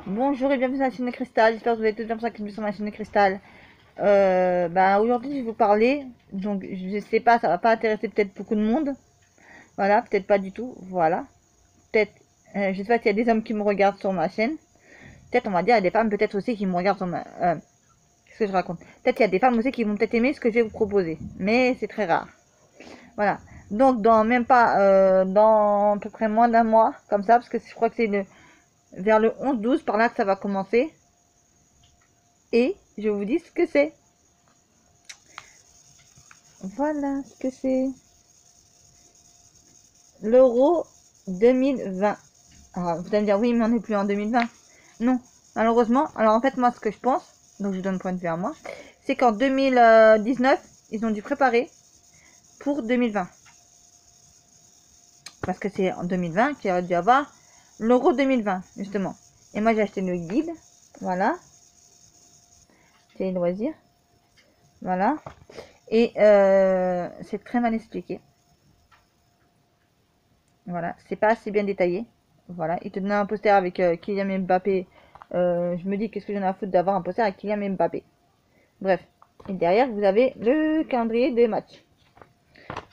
Bonjour et bienvenue sur la chaîne de Cristal, j'espère que vous allez tous bien pour ça que je suis sur ma chaîne de Cristal. Aujourd'hui je vais vous parler, donc je sais pas, ça va pas intéresser peut-être beaucoup de monde, voilà, peut-être pas du tout, voilà, peut-être, je sais pas s'il y a des hommes qui me regardent sur ma chaîne, peut-être on va dire il y a des femmes peut-être aussi qui me regardent sur ma... qu'est-ce que je raconte? Peut-être il y a des femmes aussi qui vont peut-être aimer ce que je vais vous proposer, mais c'est très rare, voilà. Donc dans même pas, dans à peu près moins d'un mois, comme ça, parce que je crois que c'est vers le 11-12 par là que ça va commencer. Et je vous dis ce que c'est. Voilà ce que c'est. L'Euro 2020. Alors, vous allez me dire, oui, mais on n'est plus en 2020. Non, malheureusement. Alors, en fait, moi, ce que je pense, donc je donne point de vue à moi, c'est qu'en 2019, ils ont dû préparer pour 2020. Parce que c'est en 2020 qu'il aurait dû avoir l'Euro 2020, justement. Et moi, j'ai acheté le guide. Voilà. C'est les loisirs. Voilà. Et c'est très mal expliqué. Voilà, c'est pas assez bien détaillé. Voilà, il te donne un poster avec Kylian Mbappé. Je me dis, qu'est-ce que j'en ai à foutre d'avoir un poster avec Kylian Mbappé. Bref. Et derrière, vous avez le calendrier des matchs.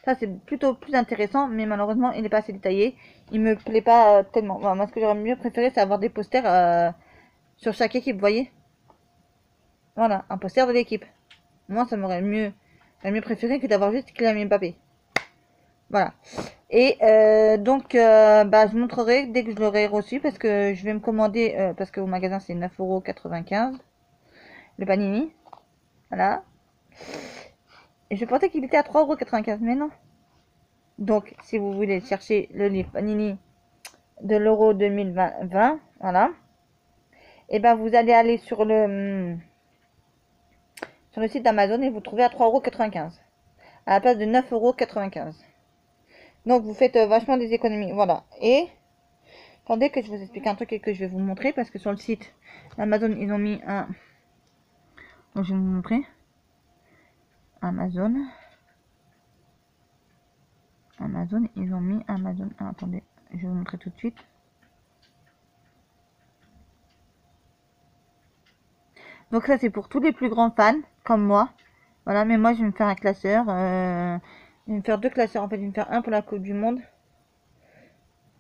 Ça, c'est plutôt plus intéressant, mais malheureusement, il n'est pas assez détaillé. Il me plaît pas tellement. Voilà, moi, ce que j'aurais mieux préféré, c'est avoir des posters sur chaque équipe, vous voyez. Voilà, un poster de l'équipe. Moi, ça m'aurait mieux préféré que d'avoir juste Kylian Mbappé. Voilà. Et donc, je vous montrerai dès que je l'aurai reçu parce que je vais me commander, parce qu'au magasin c'est 9,95 € le panini. Voilà. Et je pensais qu'il était à 3,95 €, mais non. Donc, si vous voulez chercher le livre panini de l'Euro 2020, voilà. Et ben, vous allez aller sur le site d'Amazon et vous trouvez à 3,95 € à la place de 9,95 €. Donc, vous faites vachement des économies. Voilà. Et attendez que je vous explique un truc et que je vais vous montrer parce que sur le site Amazon, ils ont mis un... Donc, je vais vous montrer. Amazon. Amazon, ils ont mis Amazon. Ah, attendez, je vais vous montrer tout de suite. Donc ça, c'est pour tous les plus grands fans, comme moi. Voilà, mais moi, je vais me faire un classeur. Je vais me faire deux classeurs. En fait, je vais me faire un pour la Coupe du Monde.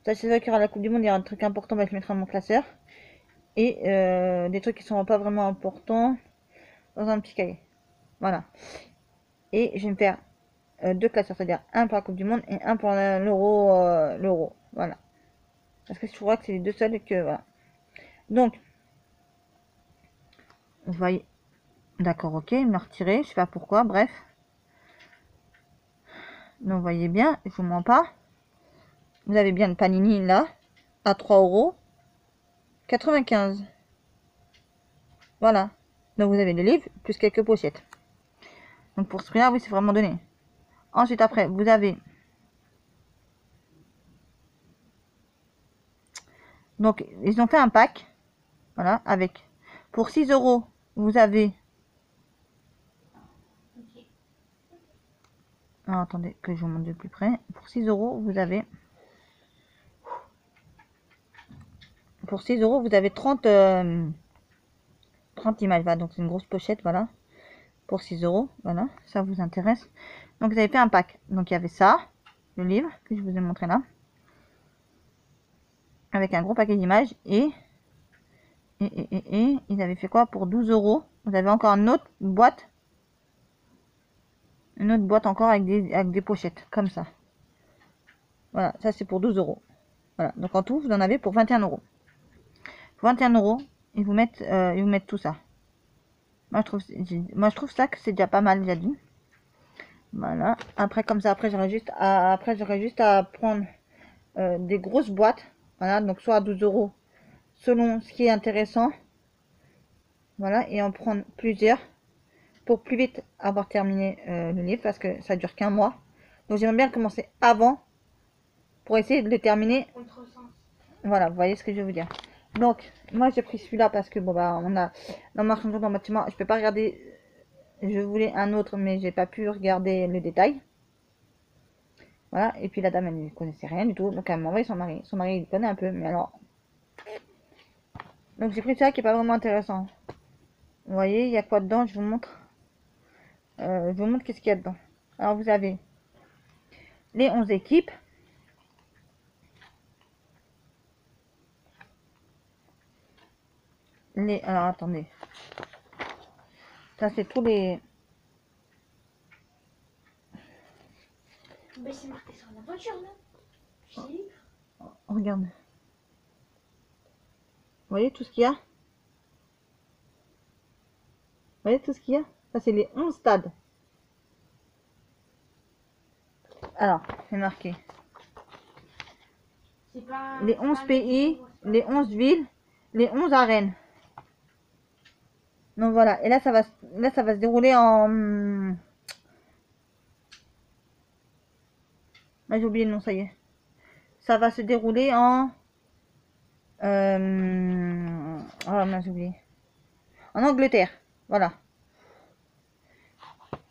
Ça, c'est vrai qu'il y aura la Coupe du Monde, il y aura un truc important, je mettrai mon classeur. Et des trucs qui sont pas vraiment importants dans un petit cahier. Voilà. Et je vais me faire deux classeurs, c'est-à-dire un pour la Coupe du Monde et un pour l'Euro. Voilà. Parce que je crois que c'est les deux seuls que... Voilà. Donc, vous voyez... D'accord, ok, il m'a retiré, je sais pas pourquoi, bref. Donc, vous voyez bien, je vous mens pas. Vous avez bien le panini là, à 3,95 €. Voilà. Donc, vous avez le livre, plus quelques pochettes. Donc, pour ce prix-là, oui, c'est vraiment donné. Ensuite, après, vous avez... Donc, ils ont fait un pack. Voilà, avec... Pour 6 €, vous avez... Alors, attendez, que je vous montre de plus près. Pour 6 €, vous avez... Pour 6 €, vous avez 30 images. Voilà, donc c'est une grosse pochette, voilà. Pour 6 €, voilà, ça vous intéresse. Donc, vous avez fait un pack. Donc, il y avait ça, le livre, que je vous ai montré là. Avec un gros paquet d'images. Et ils avaient fait quoi pour 12 €. Vous avez encore une autre boîte. Une autre boîte encore avec des pochettes, comme ça. Voilà, ça c'est pour 12 €. Voilà, donc en tout, vous en avez pour 21 €. 21 €, ils vous mettent tout ça. Moi je trouve ça que c'est déjà pas mal, déjà dit. Voilà. Après, comme ça, après j'aurais juste à prendre des grosses boîtes. Voilà, donc soit à 12 € selon ce qui est intéressant. Voilà, et en prendre plusieurs pour plus vite avoir terminé le livre parce que ça dure qu'un mois. Donc j'aimerais bien commencer avant pour essayer de le terminer. Voilà, vous voyez ce que je veux dire. Donc moi j'ai pris celui-là parce que bon bah on a dans ma chambre dans le bâtiment, je peux pas regarder. Je voulais un autre mais j'ai pas pu regarder le détail. Voilà, et puis la dame elle ne connaissait rien du tout, donc elle m'a envoyé son mari. Son mari il connaît un peu, mais alors Donc j'ai pris ça qui est pas vraiment intéressant. Vous voyez, il y a quoi dedans, je vous montre. Je vous montre qu'est-ce qu'il y a dedans. Alors vous avez les 11 équipes. Alors attendez. Ça c'est tous les... Mais c'est marqué sur la voiture, non? Regarde. Vous voyez tout ce qu'il y a? Vous voyez tout ce qu'il y a? Ça c'est les 11 stades. Alors, c'est marqué. Pas, les 11 pays, les 11 villes, les 11 arènes. Donc voilà, et là ça va se dérouler en... Ah, j'ai oublié le nom, ça y est. Ça va se dérouler en... Oh mince, j'ai oublié. En Angleterre, voilà.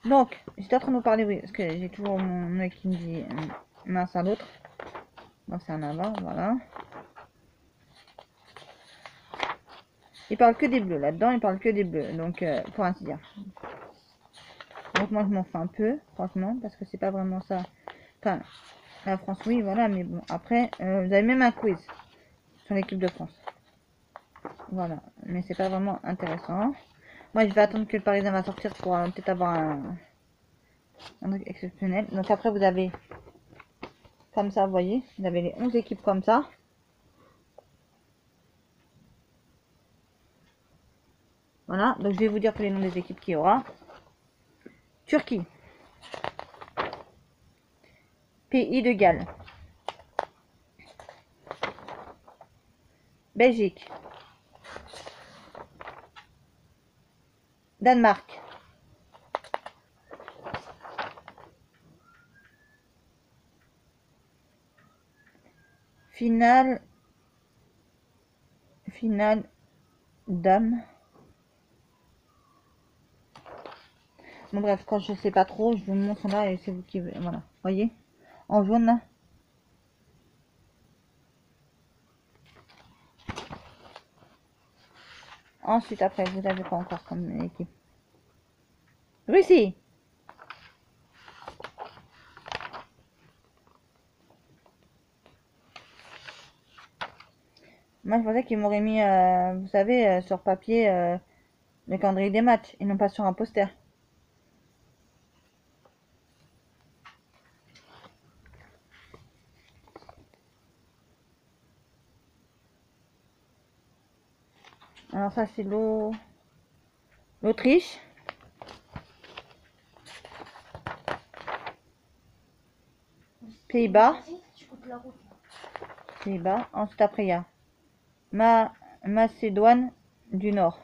Donc, j'étais en train de vous parler, oui, parce que j'ai toujours mon œil qui me dit mince à l'autre. Donc c'est en avant, voilà. Il parle que des bleus, là-dedans, il parle que des bleus, donc pour ainsi dire. Donc moi je m'en fais un peu, franchement, parce que c'est pas vraiment ça. Enfin, la France, oui, voilà, mais bon, après, vous avez même un quiz sur l'équipe de France. Voilà, mais c'est pas vraiment intéressant. Moi, je vais attendre que le Parisien va sortir pour peut-être avoir un truc exceptionnel. Donc après, vous avez, comme ça, vous voyez, vous avez les 11 équipes comme ça. Voilà, donc je vais vous dire tous les noms des équipes qu'il y aura. Turquie. Pays de Galles. Belgique. Danemark. Finale dame. Bon bref, quand je sais pas trop, je vous montre là et c'est vous qui... Voilà, voyez, en jaune là. Ensuite, après, vous avez pas encore comme équipe? Russie. Moi, je pensais qu'ils m'auraient mis, vous savez, sur papier, le calendrier des matchs, et non pas sur un poster. Alors ça, c'est l'Autriche. Pays-Bas. Pays-Bas. Ensuite, après, il y a Macédoine du Nord.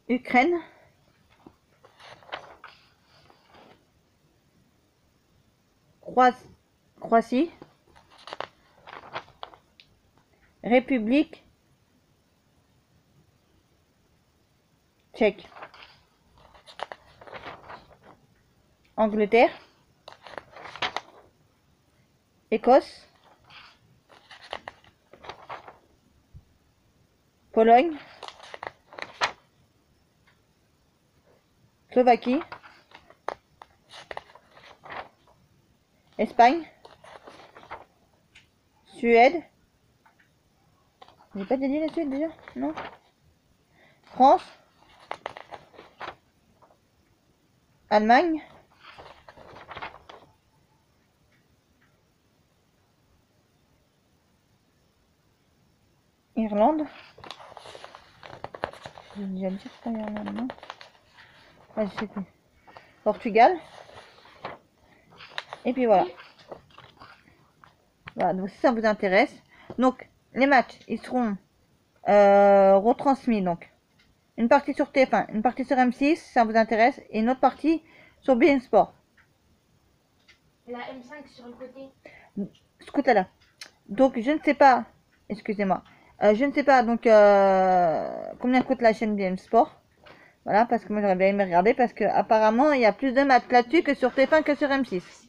Ukraine. Croatie. République tchèque. Angleterre. Écosse. Pologne. Slovaquie. Espagne. Suède. J'ai pas dit la Suède déjà? Non. France. Allemagne. Irlande. J'ai déjà dit ça, Irlande, non? Ouais, je sais plus. Portugal. Et puis voilà. Voilà, donc si ça vous intéresse. Donc, les matchs, ils seront retransmis. Donc, une partie sur TF1, une partie sur M6, si ça vous intéresse, et une autre partie sur beIN Sport. La M5 sur le côté. Ce côté-là. Donc, je ne sais pas, excusez-moi, je ne sais pas donc combien coûte la chaîne beIN Sport. Voilà, parce que moi j'aurais bien aimé regarder, parce que apparemment il y a plus de matchs là-dessus que sur TF1 que sur M6.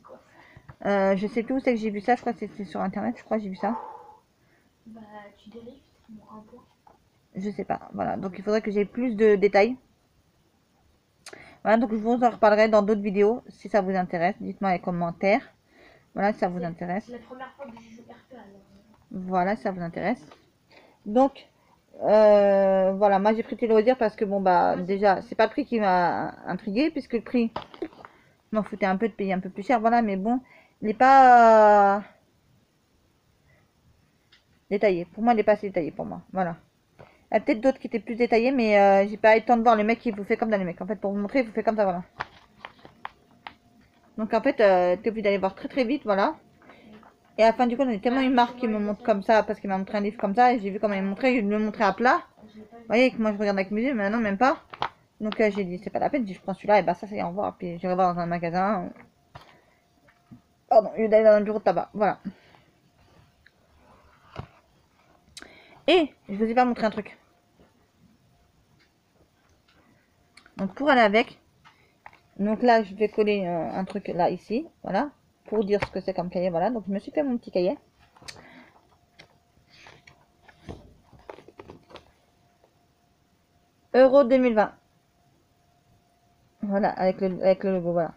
Je sais plus où c'est que j'ai vu ça, je crois que c'était sur internet, je crois que j'ai vu ça. Bah, tu dérives, bon, un point. Je sais pas, voilà, donc il faudrait que j'ai plus de détails. Voilà, donc je vous en reparlerai dans d'autres vidéos si ça vous intéresse. Dites-moi les commentaires. Voilà, si ça vous intéresse. C'est la première fois que je joue RP alors. Voilà, si ça vous intéresse. Donc, voilà, moi j'ai pris tes loisirs parce que bon, bah, déjà, c'est pas le prix qui m'a intrigué, puisque le prix, je m'en foutais un peu de payer un peu plus cher, voilà, mais bon, il n'est pas détaillé. Pour moi, il n'est pas assez détaillé pour moi, voilà. Il y a peut-être d'autres qui étaient plus détaillés, mais j'ai pas eu le temps de voir le mec qui vous fait comme dans les mecs. En fait, pour vous montrer, il vous fait comme ça, voilà. Donc en fait, t'es obligé d'aller voir très très vite, voilà. Et à la fin du compte, j'en ai tellement eu marre qu'il me montre comme ça, parce qu'il m'a montré un livre comme ça, et j'ai vu comment il me montrait, il me le montrait à plat. Vous voyez que moi je regarde avec mes yeux, mais non, même pas. Donc j'ai dit, c'est pas la peine, je prends celui-là, et bah ça, c'est au revoir. Puis j'irai voir dans un magasin. Pardon, au lieu d'aller dans un bureau de tabac, voilà. Et je vous ai pas montré un truc. Donc pour aller avec, donc là, je vais coller un truc là, ici, voilà, pour dire ce que c'est comme cahier, voilà. Donc je me suis fait mon petit cahier. Euro 2020. Voilà, avec le logo, voilà.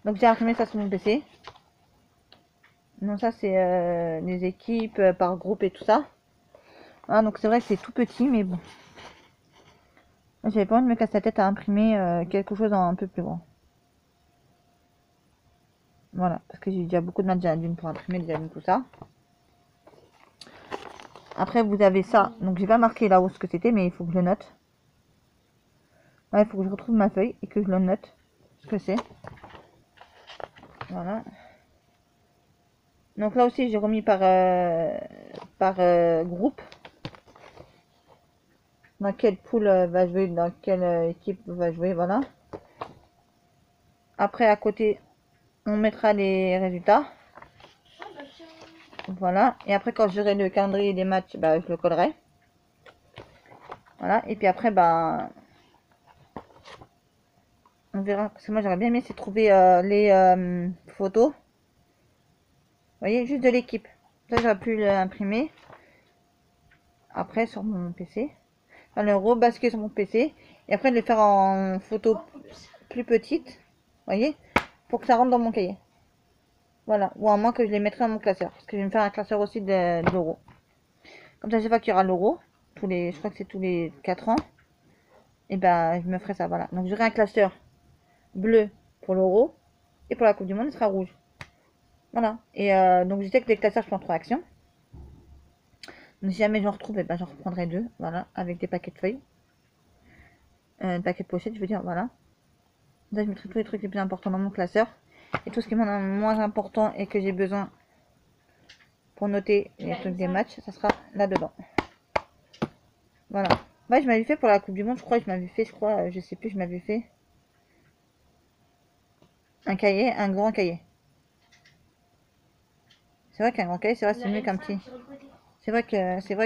Donc j'ai imprimé ça sur mon PC. Non, ça c'est les équipes par groupe et tout ça. Ah, donc c'est vrai que c'est tout petit, mais bon. J'avais pas envie de me casser la tête à imprimer quelque chose en un peu plus grand. Voilà, parce que j'ai déjà beaucoup de matière d'une pour imprimer déjà tout ça. Après vous avez ça, donc j'ai pas marqué là-haut ce que c'était, mais il faut que je le note. Ouais, il faut que je retrouve ma feuille et que je le note ce que c'est. Voilà. Donc là aussi j'ai remis par groupe. Dans quelle poule va jouer, dans quelle équipe va jouer, voilà. Après à côté on mettra les résultats. Voilà, et après quand j'aurai le calendrier des matchs, bah, je le collerai. Voilà, et puis après, bah, on verra. Parce que moi j'aurais bien aimé c'est trouver les photos. Vous voyez, juste de l'équipe. Ça j'aurais pu l'imprimer. Après sur mon PC. Enfin, le rebasquer sur mon PC. Et après de les faire en photo plus petite. Vous voyez, pour que ça rentre dans mon cahier. Voilà, ou à moins que je les mettrai dans mon classeur. Parce que je vais me faire un classeur aussi de l'euro. Comme ça, je sais pas qu'il y aura l'euro. Je crois que c'est tous les 4 ans. Et ben, je me ferai ça, voilà. Donc, j'aurai un classeur bleu pour l'euro. Et pour la Coupe du Monde, il sera rouge. Voilà. Et donc, je sais que les classeurs, je prends 3 actions. Donc, si jamais j'en retrouve, et ben, j'en reprendrai 2. Voilà, avec des paquets de feuilles. Des paquets de pochettes, je veux dire, voilà. Là, je mettrai tous les trucs les plus importants dans mon classeur. Et tout ce qui est moins important et que j'ai besoin pour noter les trucs des matchs, ça sera là-dedans. Voilà. Ouais, je m'avais fait pour la Coupe du Monde, je crois, je sais plus, je m'avais fait un cahier, un grand cahier. C'est vrai qu'un grand cahier, c'est vrai, c'est mieux qu'un petit. C'est vrai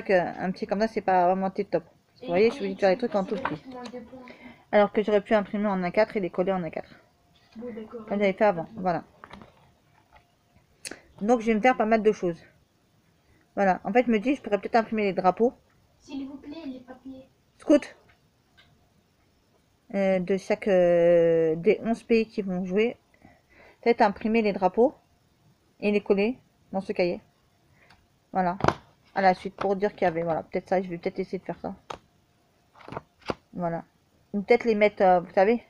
qu'un petit comme ça, c'est pas vraiment top. Vous voyez, je vous dis de faire les trucs en tout petit. Alors que j'aurais pu imprimer en A4 et les coller en A4. Comme j'avais fait avant, voilà. Donc je vais me faire pas mal de choses. Voilà, en fait, je me dis, je pourrais peut-être imprimer les drapeaux. S'il vous plaît, les papiers. Scout de chaque des 11 pays qui vont jouer. Peut-être imprimer les drapeaux et les coller dans ce cahier. Voilà. À la suite pour dire qu'il y avait, voilà, peut-être ça, je vais peut-être essayer de faire ça. Voilà. Ou peut-être les mettre, vous savez,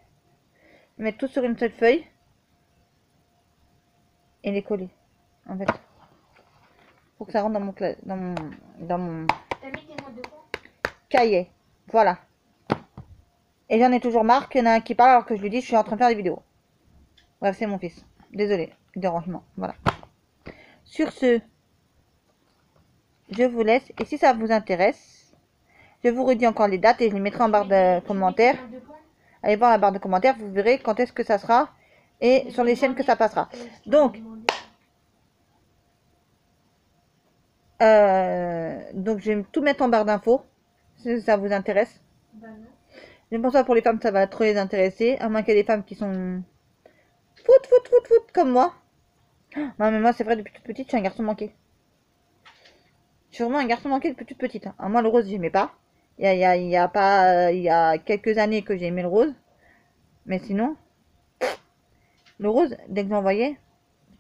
les mettre tout sur une seule feuille et les coller, en fait. Pour que ça rentre dans mon cahier. Voilà. Et j'en ai toujours marre qu'il y en a un qui parle alors que je lui dis je suis en train de faire des vidéos. Bref, c'est mon fils. Désolé, dérangement. Voilà. Sur ce, je vous laisse. Et si ça vous intéresse, je vous redis encore les dates et je les mettrai en barre de commentaires. Allez voir la barre de commentaires, vous verrez quand est-ce que ça sera et sur les chaînes que ça passera. Donc je vais tout mettre en barre d'infos si ça vous intéresse. Je pense pas pour les femmes ça va trop les intéresser, à moins qu'il y ait des femmes qui sont foot comme moi. Non, mais moi, c'est vrai, depuis toute petite, je suis un garçon manqué. Je suis vraiment un garçon manqué depuis toute petite, hein. Moi, le rose, j'aimais pas. Il y a quelques années que j'ai aimé le rose. Mais sinon, le rose, dès que j'en voyais,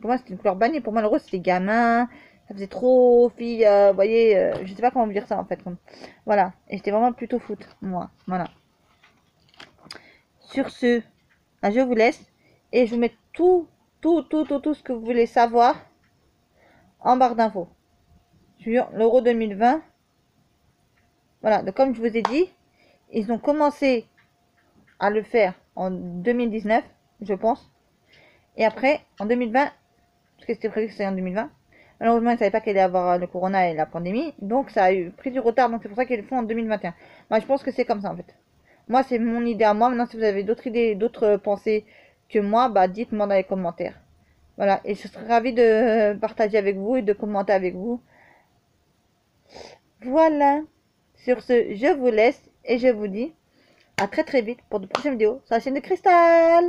pour moi, c'était une couleur bannie. Pour moi, le rose, c'était gamin. Ça faisait trop fille. Vous voyez, je sais pas comment vous dire ça, en fait. Voilà. Et j'étais vraiment plutôt foot, moi. Voilà. Sur ce, je vous laisse. Et je vous mets tout ce que vous voulez savoir en barre d'infos. Sur l'Euro 2020. Voilà. Donc, comme je vous ai dit, ils ont commencé à le faire en 2019, je pense. Et après, en 2020, parce que c'était prévu que c'était en 2020, malheureusement, ils ne savaient pas qu'il allait y avoir le corona et la pandémie, donc ça a eu pris du retard, donc c'est pour ça qu'ils le font en 2021. Moi, je pense que c'est comme ça, en fait. Moi, c'est mon idée à moi. Maintenant, si vous avez d'autres idées, d'autres pensées que moi, bah, dites-moi dans les commentaires. Voilà, et je serais ravie de partager avec vous et de commenter avec vous. Voilà. Sur ce, je vous laisse et je vous dis à très très vite pour de prochaines vidéos sur la chaîne de Cristal.